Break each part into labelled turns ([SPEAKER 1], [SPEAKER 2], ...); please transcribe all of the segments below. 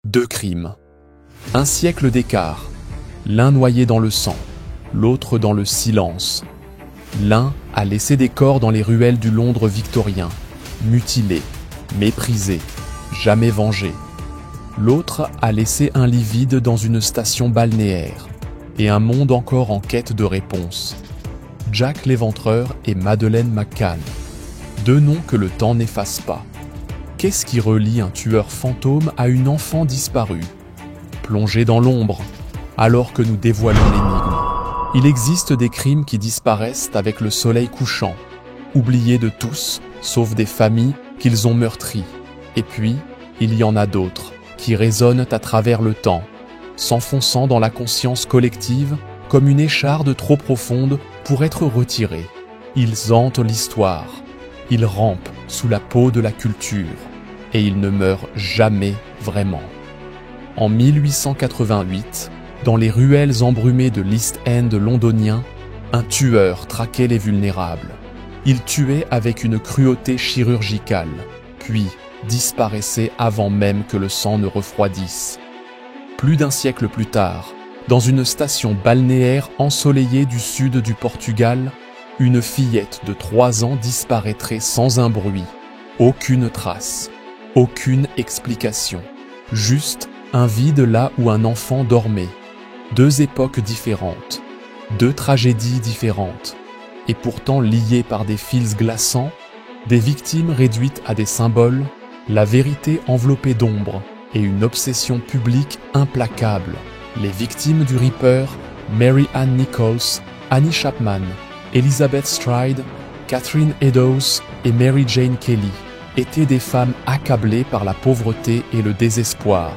[SPEAKER 1] Deux crimes. Un siècle d'écart. L'un noyé dans le sang, l'autre dans le silence. L'un a laissé des corps dans les ruelles du Londres victorien, mutilés, méprisés, jamais vengés. L'autre a laissé un lit vide dans une station balnéaire, et un monde encore en quête de réponse. Jack l'Éventreur et Madeleine McCann. Deux noms que le temps n'efface pas. Qu'est-ce qui relie un tueur fantôme à une enfant disparue, plongée dans l'ombre, alors que nous dévoilons l'énigme? Il existe des crimes qui disparaissent avec le soleil couchant, oubliés de tous, sauf des familles qu'ils ont meurtries. Et puis, il y en a d'autres, qui résonnent à travers le temps, s'enfonçant dans la conscience collective comme une écharde trop profonde pour être retirée. Ils hantent l'histoire, ils rampent sous la peau de la culture, et ils ne meurent jamais vraiment. En 1888, dans les ruelles embrumées de l'East End londonien, un tueur traquait les vulnérables. Il tuait avec une cruauté chirurgicale, puis disparaissait avant même que le sang ne refroidisse. Plus d'un siècle plus tard, dans une station balnéaire ensoleillée du sud du Portugal, une fillette de 3 ans disparaîtrait sans un bruit, aucune trace, aucune explication, juste un vide là où un enfant dormait. Deux époques différentes, deux tragédies différentes, et pourtant liées par des fils glaçants, des victimes réduites à des symboles, la vérité enveloppée d'ombre et une obsession publique implacable. Les victimes du Ripper, Mary Ann Nichols, Annie Chapman, Elizabeth Stride, Catherine Eddowes et Mary Jane Kelly, étaient des femmes accablées par la pauvreté et le désespoir,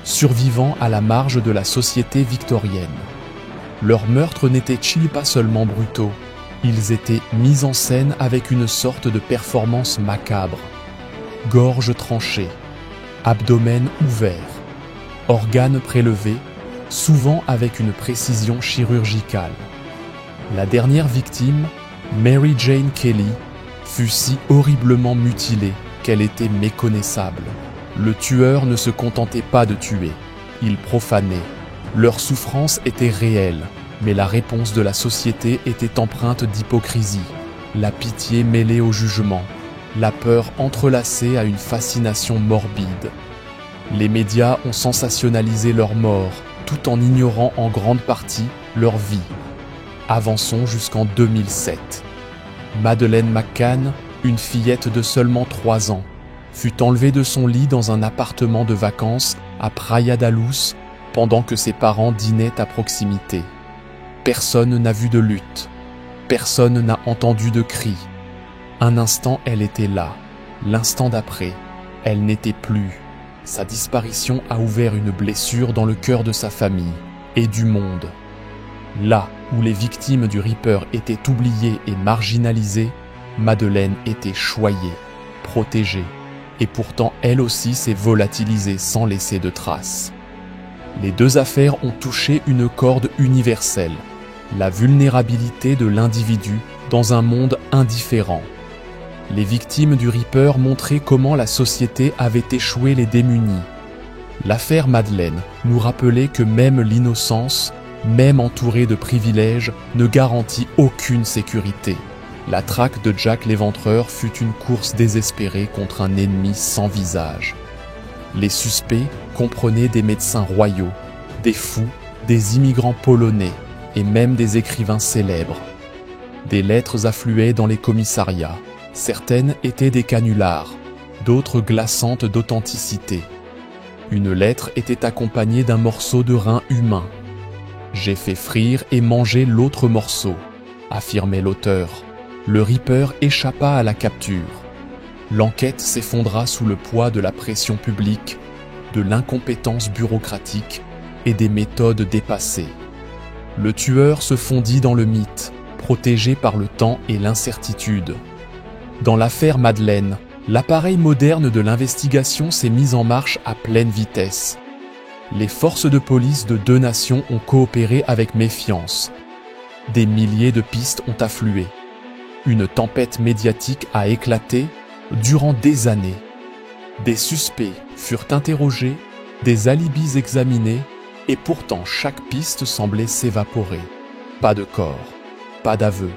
[SPEAKER 1] survivant à la marge de la société victorienne. Leurs meurtres n'étaient-ils pas seulement brutaux, ils étaient mis en scène avec une sorte de performance macabre. Gorge tranchée, abdomen ouvert, organes prélevés, souvent avec une précision chirurgicale. La dernière victime, Mary Jane Kelly, fut si horriblement mutilée qu'elle était méconnaissable. Le tueur ne se contentait pas de tuer, il profanait. Leur souffrance était réelle, mais la réponse de la société était empreinte d'hypocrisie, la pitié mêlée au jugement, la peur entrelacée à une fascination morbide. Les médias ont sensationnalisé leur mort, tout en ignorant en grande partie leur vie. Avançons jusqu'en 2007. Madeleine McCann, une fillette de seulement 3 ans, fut enlevée de son lit dans un appartement de vacances à Praia da Luz pendant que ses parents dînaient à proximité. Personne n'a vu de lutte, personne n'a entendu de cris. Un instant, elle était là, l'instant d'après, elle n'était plus. Sa disparition a ouvert une blessure dans le cœur de sa famille et du monde. Là où les victimes du Ripper étaient oubliées et marginalisées, Madeleine était choyée, protégée, et pourtant elle aussi s'est volatilisée sans laisser de traces. Les deux affaires ont touché une corde universelle, la vulnérabilité de l'individu dans un monde indifférent. Les victimes du Ripper montraient comment la société avait échoué les démunis. L'affaire Madeleine nous rappelait que même l'innocence, même entourée de privilèges, ne garantit aucune sécurité. La traque de Jack l'Éventreur fut une course désespérée contre un ennemi sans visage. Les suspects comprenaient des médecins royaux, des fous, des immigrants polonais et même des écrivains célèbres. Des lettres affluaient dans les commissariats. Certaines étaient des canulars, d'autres glaçantes d'authenticité. Une lettre était accompagnée d'un morceau de rein humain. « J'ai fait frire et manger l'autre morceau », affirmait l'auteur. Le Ripper échappa à la capture. L'enquête s'effondra sous le poids de la pression publique, de l'incompétence bureaucratique et des méthodes dépassées. Le tueur se fondit dans le mythe, protégé par le temps et l'incertitude. Dans l'affaire Madeleine, l'appareil moderne de l'investigation s'est mis en marche à pleine vitesse. Les forces de police de 2 nations ont coopéré avec méfiance. Des milliers de pistes ont afflué. Une tempête médiatique a éclaté durant des années. Des suspects furent interrogés, des alibis examinés, et pourtant chaque piste semblait s'évaporer. Pas de corps, pas d'aveu,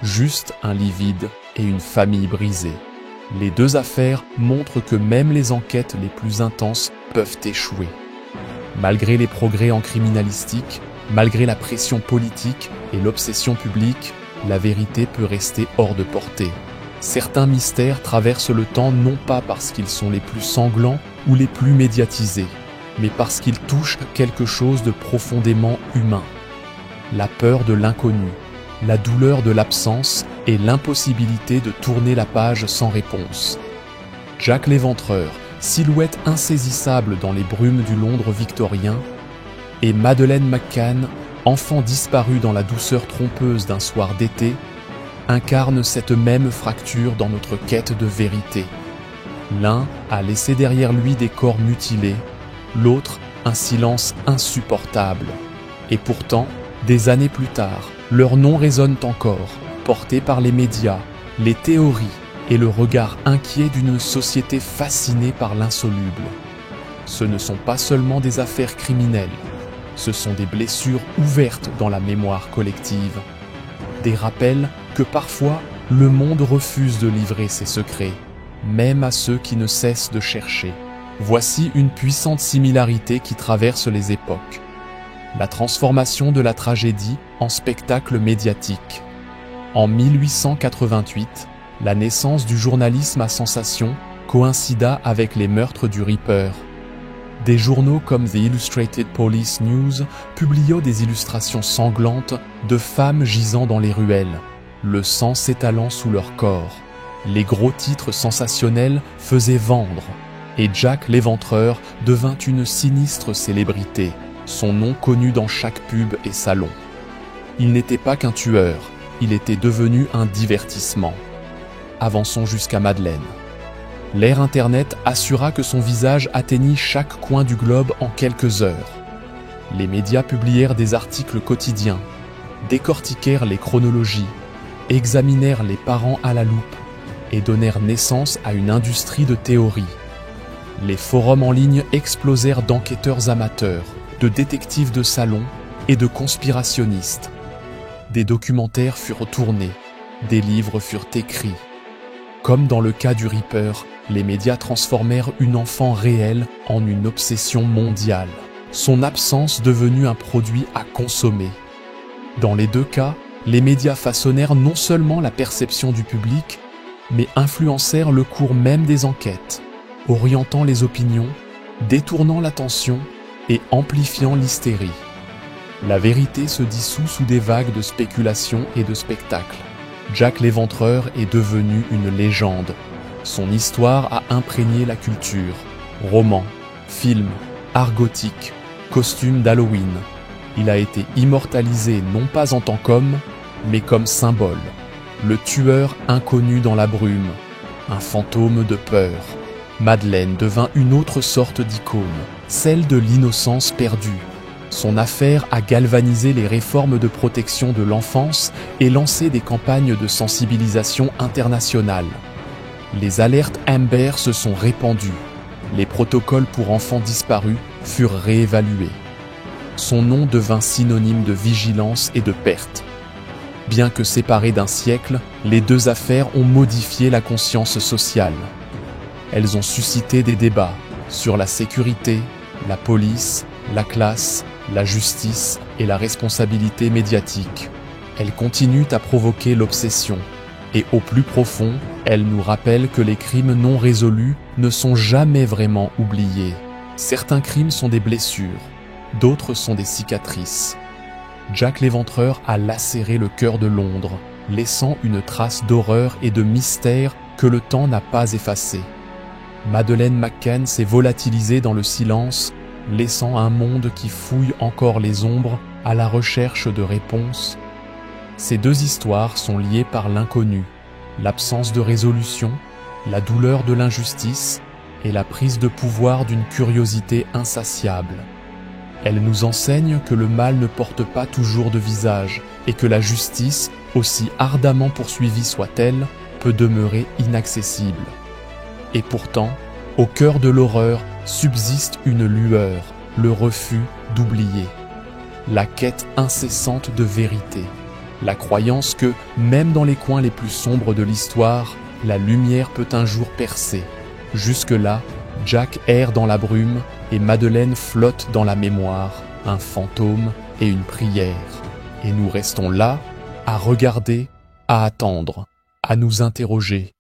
[SPEAKER 1] juste un lit vide et une famille brisée. Les deux affaires montrent que même les enquêtes les plus intenses peuvent échouer. Malgré les progrès en criminalistique, malgré la pression politique et l'obsession publique, la vérité peut rester hors de portée. Certains mystères traversent le temps non pas parce qu'ils sont les plus sanglants ou les plus médiatisés, mais parce qu'ils touchent quelque chose de profondément humain. La peur de l'inconnu, la douleur de l'absence et l'impossibilité de tourner la page sans réponse. Jack l'Éventreur, silhouette insaisissable dans les brumes du Londres victorien, et Madeleine McCann, enfant disparu dans la douceur trompeuse d'un soir d'été, incarnent cette même fracture dans notre quête de vérité. L'un a laissé derrière lui des corps mutilés, l'autre un silence insupportable. Et pourtant, des années plus tard, leurs noms résonnent encore, portés par les médias, les théories et le regard inquiet d'une société fascinée par l'insoluble. Ce ne sont pas seulement des affaires criminelles, ce sont des blessures ouvertes dans la mémoire collective. Des rappels que parfois le monde refuse de livrer ses secrets, même à ceux qui ne cessent de chercher. Voici une puissante similarité qui traverse les époques. La transformation de la tragédie en spectacle médiatique. En 1888, la naissance du journalisme à sensation coïncida avec les meurtres du Ripper. Des journaux comme The Illustrated Police News publiaient des illustrations sanglantes de femmes gisant dans les ruelles, le sang s'étalant sous leur corps. Les gros titres sensationnels faisaient vendre, et Jack l'Éventreur devint une sinistre célébrité, son nom connu dans chaque pub et salon. Il n'était pas qu'un tueur, il était devenu un divertissement. Avançons jusqu'à Madeleine. L'ère Internet assura que son visage atteignit chaque coin du globe en quelques heures. Les médias publièrent des articles quotidiens, décortiquèrent les chronologies, examinèrent les parents à la loupe et donnèrent naissance à une industrie de théories. Les forums en ligne explosèrent d'enquêteurs amateurs, de détectives de salon et de conspirationnistes. Des documentaires furent tournés, des livres furent écrits. Comme dans le cas du Ripper, les médias transformèrent une enfant réelle en une obsession mondiale, son absence devenue un produit à consommer. Dans les deux cas, les médias façonnèrent non seulement la perception du public, mais influencèrent le cours même des enquêtes, orientant les opinions, détournant l'attention et amplifiant l'hystérie. La vérité se dissout sous des vagues de spéculation et de spectacles. Jack l'Éventreur est devenu une légende. Son histoire a imprégné la culture. Romans, films, art gothique, costumes d'Halloween. Il a été immortalisé non pas en tant qu'homme, mais comme symbole. Le tueur inconnu dans la brume, un fantôme de peur. Madeleine devint une autre sorte d'icône, celle de l'innocence perdue. Son affaire a galvanisé les réformes de protection de l'enfance et lancé des campagnes de sensibilisation internationales. Les alertes Amber se sont répandues. Les protocoles pour enfants disparus furent réévalués. Son nom devint synonyme de vigilance et de perte. Bien que séparées d'un siècle, les deux affaires ont modifié la conscience sociale. Elles ont suscité des débats sur la sécurité, la police, la classe, la justice et la responsabilité médiatique. Elles continuent à provoquer l'obsession. Et au plus profond, elles nous rappellent que les crimes non résolus ne sont jamais vraiment oubliés. Certains crimes sont des blessures, d'autres sont des cicatrices. Jack l'Éventreur a lacéré le cœur de Londres, laissant une trace d'horreur et de mystère que le temps n'a pas effacée. Madeleine McCann s'est volatilisée dans le silence, laissant un monde qui fouille encore les ombres à la recherche de réponses. Ces deux histoires sont liées par l'inconnu, l'absence de résolution, la douleur de l'injustice et la prise de pouvoir d'une curiosité insatiable. Elles nous enseignent que le mal ne porte pas toujours de visage et que la justice, aussi ardemment poursuivie soit-elle, peut demeurer inaccessible. Et pourtant, au cœur de l'horreur subsiste une lueur, le refus d'oublier, la quête incessante de vérité, la croyance que, même dans les coins les plus sombres de l'histoire, la lumière peut un jour percer. Jusque-là, Jack erre dans la brume et Madeleine flotte dans la mémoire, un fantôme et une prière. Et nous restons là, à regarder, à attendre, à nous interroger.